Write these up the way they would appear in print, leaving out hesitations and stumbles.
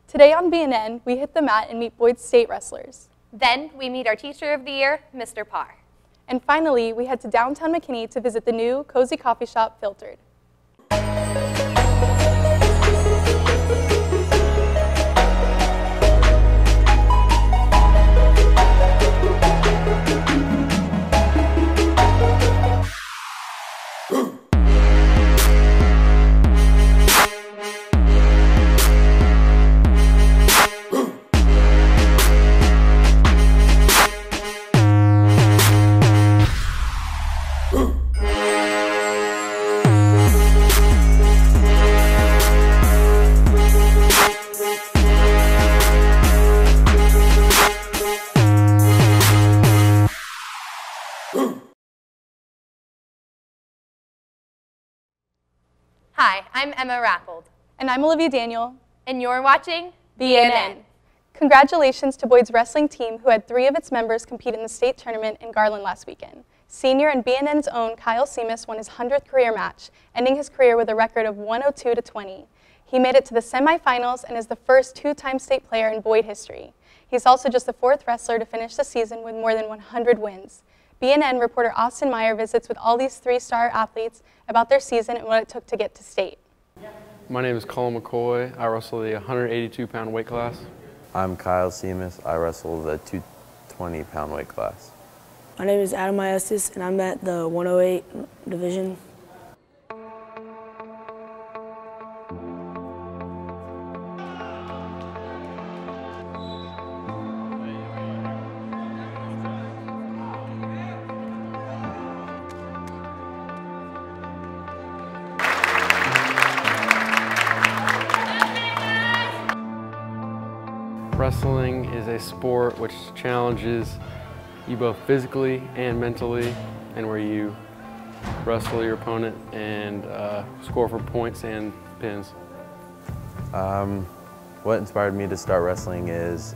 Today on BNN, we hit the mat and meet Boyd's state wrestlers. Then we meet our Teacher of the Year, Mr. Parr. And finally, we head to downtown McKinney to visit the new cozy coffee shop, Filtered. Hi, I'm Emma Rappold. And I'm Olivia Daniel. And you're watching BNN. Congratulations to Boyd's wrestling team, who had 3 of its members compete in the state tournament in Garland last weekend. Senior and BNN's own Kyle Seamus won his 100th career match, ending his career with a record of 102-20. He made it to the semifinals and is the first 2-time state player in Boyd history. He's also just the 4th wrestler to finish the season with more than 100 wins. BNN reporter Austin Meyer visits with all these 3-star athletes about their season and what it took to get to state. My name is Colin McCoy. I wrestle the 182-pound weight class. I'm Kyle Seamus. I wrestle the 220-pound weight class. My name is Adam Iestis, and I'm at the 108 division. Wrestling is a sport which challenges you both physically and mentally, and where you wrestle your opponent and score for points and pins. What inspired me to start wrestling is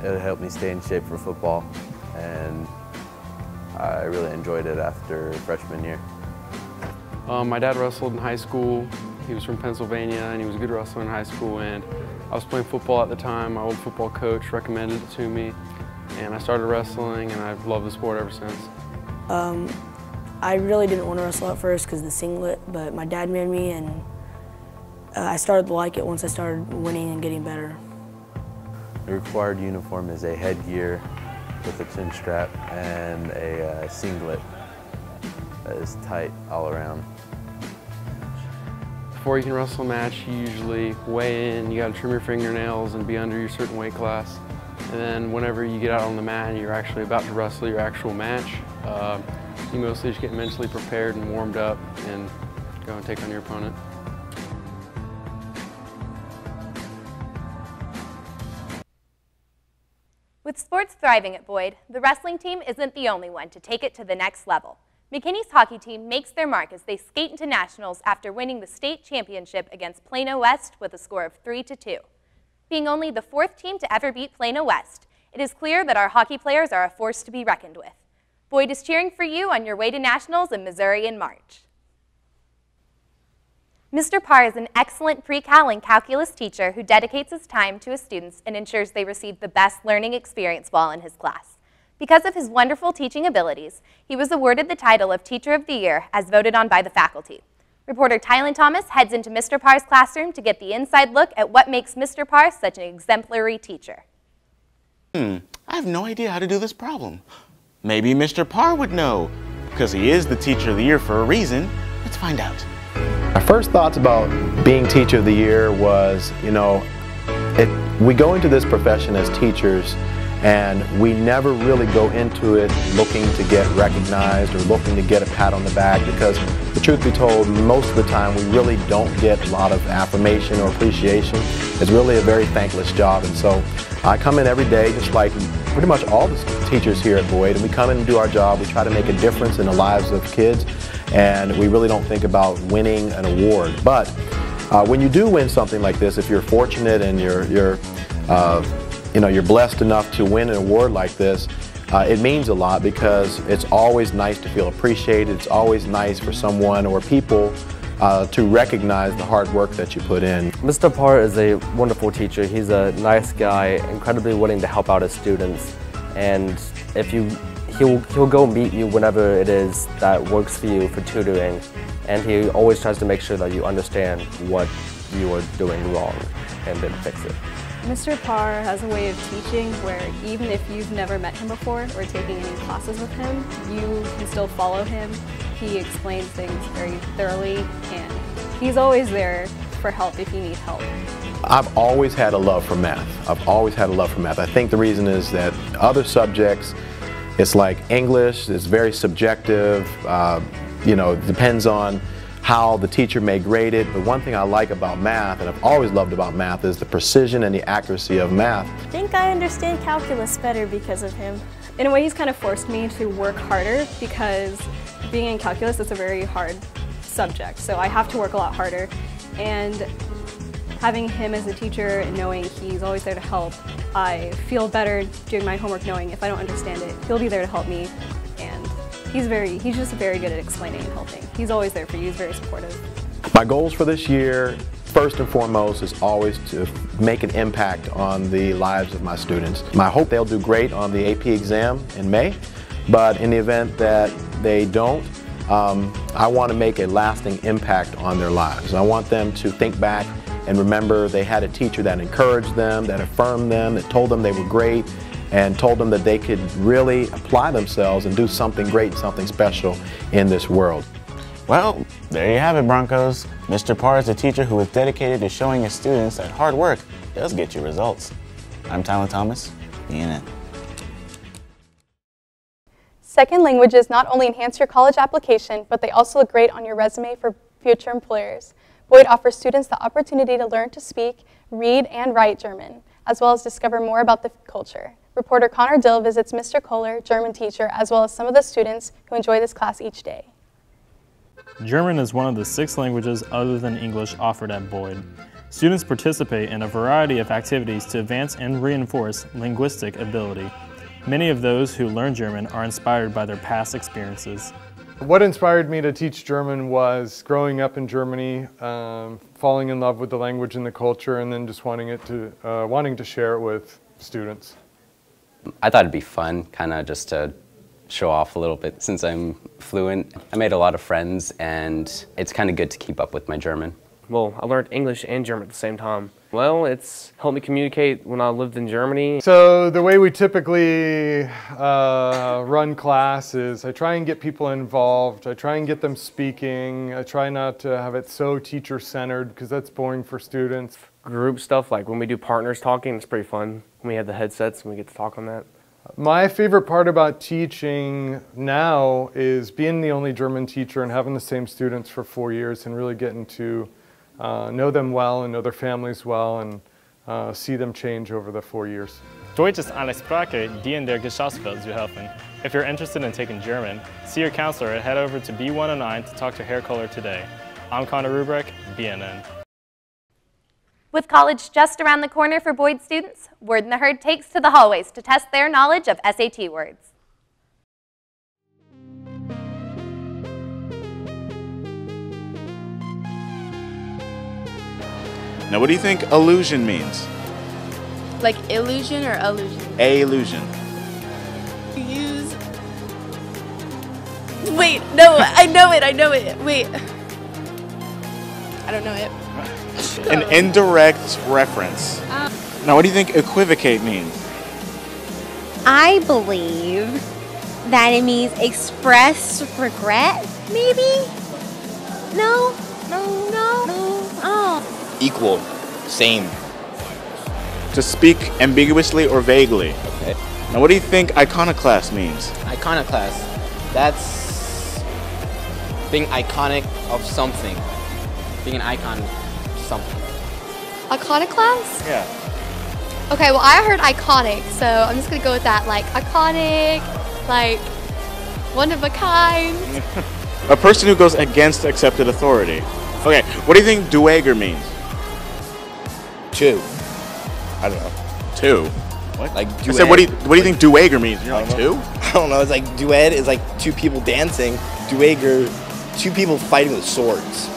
it helped me stay in shape for football, and I really enjoyed it after freshman year. My dad wrestled in high school. He was from Pennsylvania, and he was a good wrestler in high school, and I was playing football at the time. My old football coach recommended it to me, and I started wrestling, and I've loved the sport ever since. I really didn't want to wrestle at first because of the singlet, but my dad made me, and I started to like it once I started winning and getting better. The required uniform is a headgear with a chin strap and a singlet that is tight all around. Before you can wrestle a match, you usually weigh in, you gotta trim your fingernails and be under your certain weight class. And then whenever you get out on the mat and you're actually about to wrestle your actual match, you mostly just get mentally prepared and warmed up and go and take on your opponent. With sports thriving at Boyd, the wrestling team isn't the only one to take it to the next level. McKinney's hockey team makes their mark as they skate into nationals after winning the state championship against Plano West with a score of 3-2. Being only the 4th team to ever beat Plano West, it is clear that our hockey players are a force to be reckoned with. Boyd is cheering for you on your way to nationals in Missouri in March. Mr. Parr is an excellent pre-cal and calculus teacher who dedicates his time to his students and ensures they receive the best learning experience while in his class. Because of his wonderful teaching abilities, he was awarded the title of Teacher of the Year as voted on by the faculty. Reporter Tylen Thomas heads into Mr. Parr's classroom to get the inside look at what makes Mr. Parr such an exemplary teacher. I have no idea how to do this problem. Maybe Mr. Parr would know, because he is the Teacher of the Year for a reason. Let's find out. My first thoughts about being Teacher of the Year was, we go into this profession as teachers, and we never really go into it looking to get recognized or looking to get a pat on the back, because the truth be told, most of the time we really don't get a lot of affirmation or appreciation. It's really a very thankless job, and so I come in every day just like pretty much all the teachers here at Boyd, and we come in and do our job. We try to make a difference in the lives of kids, and we really don't think about winning an award. But when you do win something like this, if you're fortunate and you're blessed enough to win an award like this, it means a lot, because it's always nice to feel appreciated. It's always nice for someone or people to recognize the hard work that you put in. Mr. Parr is a wonderful teacher. He's a nice guy, incredibly willing to help out his students, and if he'll go meet you whenever it is that works for you for tutoring, and he always tries to make sure that you understand what you are doing wrong and then fix it. Mr. Parr has a way of teaching where even if you've never met him before or taking any classes with him, you can still follow him. He explains things very thoroughly, and he's always there for help if you need help. I've always had a love for math. I've always had a love for math. I think the reason is that other subjects, it's like English, it's very subjective, you know, it depends on how the teacher may grade it. But one thing I like about math, and I've always loved about math, is the precision and the accuracy of math. I think I understand calculus better because of him. In a way, he's kind of forced me to work harder because being in calculus, it's a very hard subject. So I have to work a lot harder. And having him as a teacher and knowing he's always there to help, I feel better doing my homework knowing if I don't understand it, he'll be there to help me. And he's just very good at explaining and helping. He's always there for you, he's very supportive. My goals for this year, first and foremost, is always to make an impact on the lives of my students. I hope they'll do great on the AP exam in May, but in the event that they don't, I want to make a lasting impact on their lives. I want them to think back and remember they had a teacher that encouraged them, that affirmed them, that told them they were great, and told them that they could really apply themselves and do something great, something special in this world. Well, there you have it, Broncos. Mr. Parr is a teacher who is dedicated to showing his students that hard work does get you results. I'm Tyler Thomas, BNN. Second languages not only enhance your college application, but they also look great on your resume for future employers. Boyd offers students the opportunity to learn to speak, read, and write German, as well as discover more about the culture. Reporter Connor Dill visits Mr. Kohler, German teacher, as well as some of the students who enjoy this class each day. German is one of the 6 languages other than English offered at Boyd. Students participate in a variety of activities to advance and reinforce linguistic ability. Many of those who learn German are inspired by their past experiences. What inspired me to teach German was growing up in Germany, falling in love with the language and the culture, and then just wanting to share it with students. I thought it'd be fun, kind of just to show off a little bit since I'm fluent. I made a lot of friends, and it's kind of good to keep up with my German. Well, I learned English and German at the same time. Well, it's helped me communicate when I lived in Germany. So the way we typically run class is I try and get people involved. I try and get them speaking. I try not to have it so teacher-centered because that's boring for students. Group stuff, like when we do partners talking, it's pretty fun. When we have the headsets and we get to talk on that. My favorite part about teaching now is being the only German teacher and having the same students for 4 years and really getting to know them well and know their families well and see them change over the 4 years. Deutsch ist eine Sprache, die in der Geschäftswelt zu helfen. If you're interested in taking German, see your counselor and head over to B109 to talk to Herr Kohler today. I'm Connor Rubrick, BNN. With college just around the corner for Boyd students, Word in the Herd takes to the hallways to test their knowledge of SAT words. Now, what do you think illusion means? Like illusion or illusion? A-illusion. Wait, no, I know it. Wait. I don't know it. An indirect reference. Now, what do you think equivocate means? I believe that it means express regret, maybe? No. Oh. Equal. Same. To speak ambiguously or vaguely. Okay. Now, what do you think iconoclast means? Iconoclast. That's being iconic of something. Being an icon of something. Iconoclast? Yeah. Okay, well I heard iconic, so I'm just gonna go with that. Like iconic, like one of a kind. A person who goes against accepted authority. Okay, what do you think duager means? Two. I don't know. Two? What? Like duet. I said, what do you think duager means? You're like, two? I don't know. It's like duet is like two people dancing. Duager, two people fighting with swords.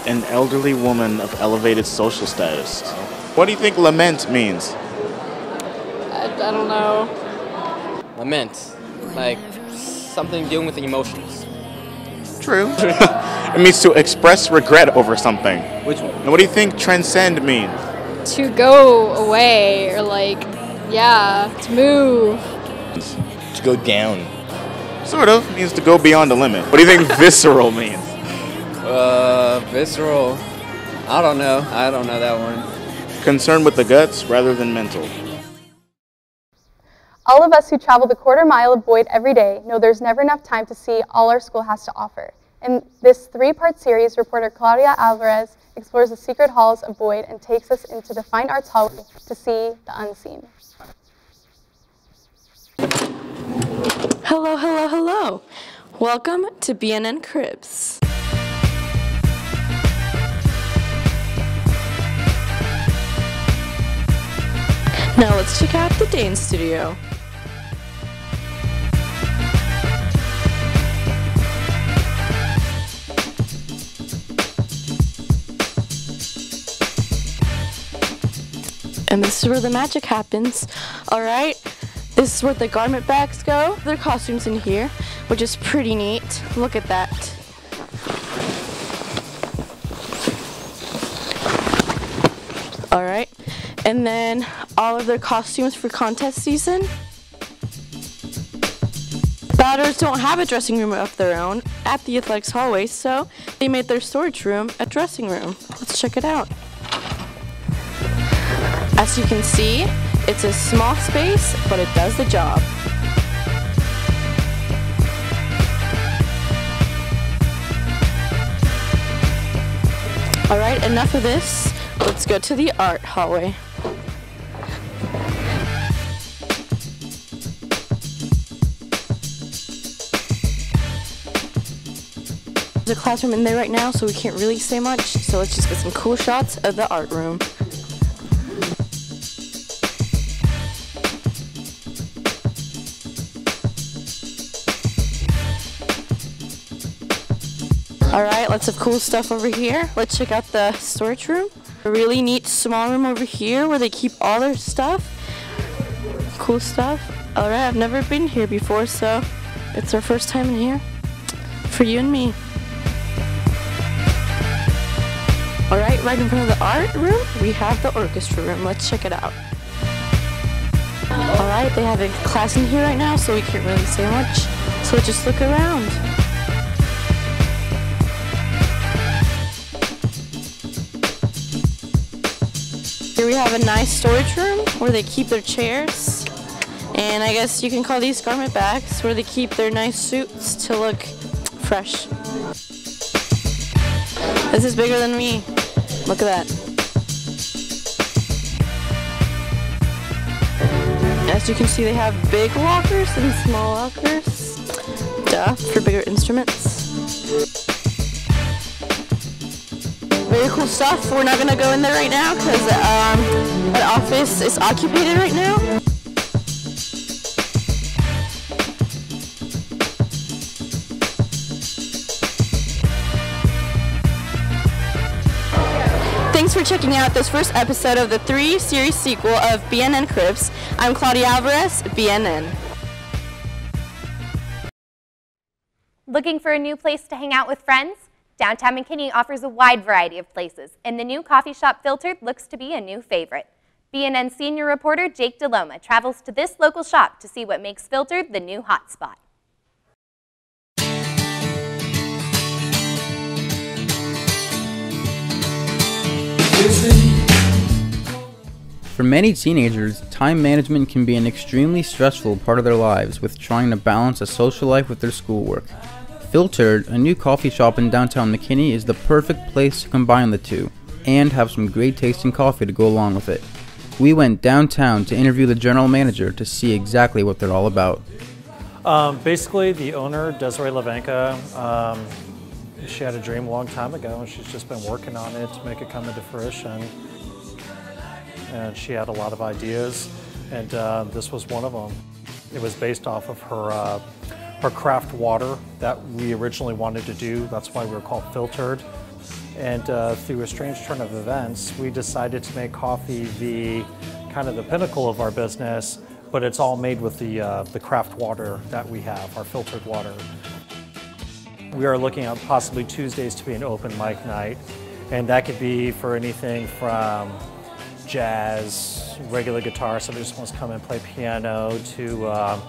An elderly woman of elevated social status. What do you think lament means? I don't know. Lament, like something dealing with the emotions. True. It means to express regret over something. Which one? And what do you think transcend means? To go away, or like, yeah, to move. To go down. Sort of. Means to go beyond the limit. What do you think visceral means? Visceral. I don't know that one. Concerned with the guts rather than mental. All of us who travel the quarter mile of Boyd every day know there's never enough time to see all our school has to offer. In this 3-part series, reporter Claudia Alvarez explores the secret halls of Boyd and takes us into the Fine Arts Hallway to see the unseen. Hello, hello, hello. Welcome to BNN Cribs. Now let's check out the Dane studio. And this is where the magic happens. Alright, this is where the garment bags go. Their costumes in here, which is pretty neat. Look at that. Alright, and then all of their costumes for contest season. Batters don't have a dressing room of their own at the athletics hallway, so they made their storage room a dressing room. Let's check it out. As you can see, it's a small space, but it does the job. Alright, enough of this. Let's go to the art hallway. There's a classroom in there right now, so we can't really say much. So let's just get some cool shots of the art room. Alright, lots of cool stuff over here. Let's check out the storage room. A really neat small room over here where they keep all their stuff. Cool stuff. Alright, I've never been here before, so it's our first time in here for you and me. Alright, right in front of the art room, we have the orchestra room. Let's check it out. Alright, they have a class in here right now, so we can't really say much. So let's just look around. Here we have a nice storage room where they keep their chairs. And I guess you can call these garment bags where they keep their nice suits to look fresh. This is bigger than me. Look at that. As you can see, they have big lockers and small lockers. Duh, for bigger instruments. Very cool stuff. We're not gonna go in there right now because that office is occupied right now. Thanks for checking out this first episode of the 3-series sequel of BNN Cribs. I'm Claudia Alvarez, BNN. Looking for a new place to hang out with friends? Downtown McKinney offers a wide variety of places, and the new coffee shop Filtered looks to be a new favorite. BNN senior reporter Jake DeLoma travels to this local shop to see what makes Filtered the new hotspot. For many teenagers, time management can be an extremely stressful part of their lives with trying to balance a social life with their schoolwork. Filtered, a new coffee shop in downtown McKinney, is the perfect place to combine the two and have some great tasting coffee to go along with it. We went downtown to interview the general manager to see exactly what they're all about. Basically, the owner, Desiree Levanka, she had a dream a long time ago and she's just been working on it to make it come into fruition. And she had a lot of ideas, and this was one of them. It was based off of her craft water that we originally wanted to do. That's why we were called Filtered. And through a strange turn of events, we decided to make coffee the kind of the pinnacle of our business, but it's all made with the craft water that we have, our filtered water. We are looking at possibly Tuesdays to be an open mic night, and that could be for anything from jazz, regular guitar, somebody just wants to come and play piano, to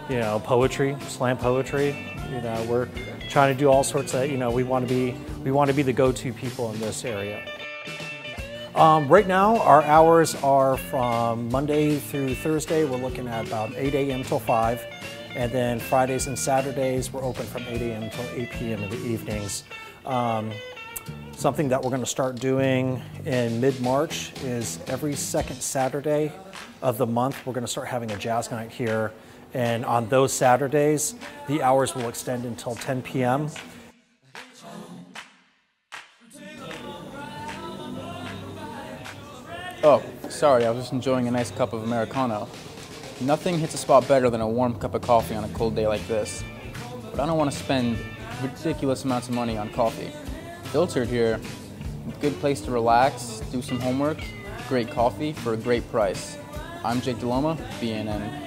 you know, poetry, slam poetry. You know, we're trying to do all sorts of, you know, we want to be the go-to people in this area. Right now, our hours are from Monday through Thursday. We're looking at about 8 a.m. till 5. And then Fridays and Saturdays, we're open from 8 a.m. till 8 p.m. in the evenings. Something that we're going to start doing in mid-March is every second Saturday of the month, we're going to start having a jazz night here. And on those Saturdays, the hours will extend until 10 p.m. Oh, sorry, I was just enjoying a nice cup of Americano. Nothing hits a spot better than a warm cup of coffee on a cold day like this. But I don't want to spend ridiculous amounts of money on coffee. Filtered here, a good place to relax, do some homework, great coffee for a great price. I'm Jake DeLoma, BNN.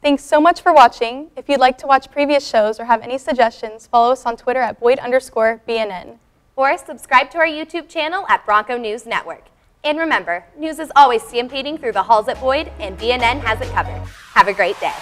Thanks so much for watching. If you'd like to watch previous shows or have any suggestions, follow us on Twitter at Boyd_BNN. Or subscribe to our YouTube channel at Bronco News Network. And remember, news is always stampeding through the halls at Boyd, and BNN has it covered. Have a great day.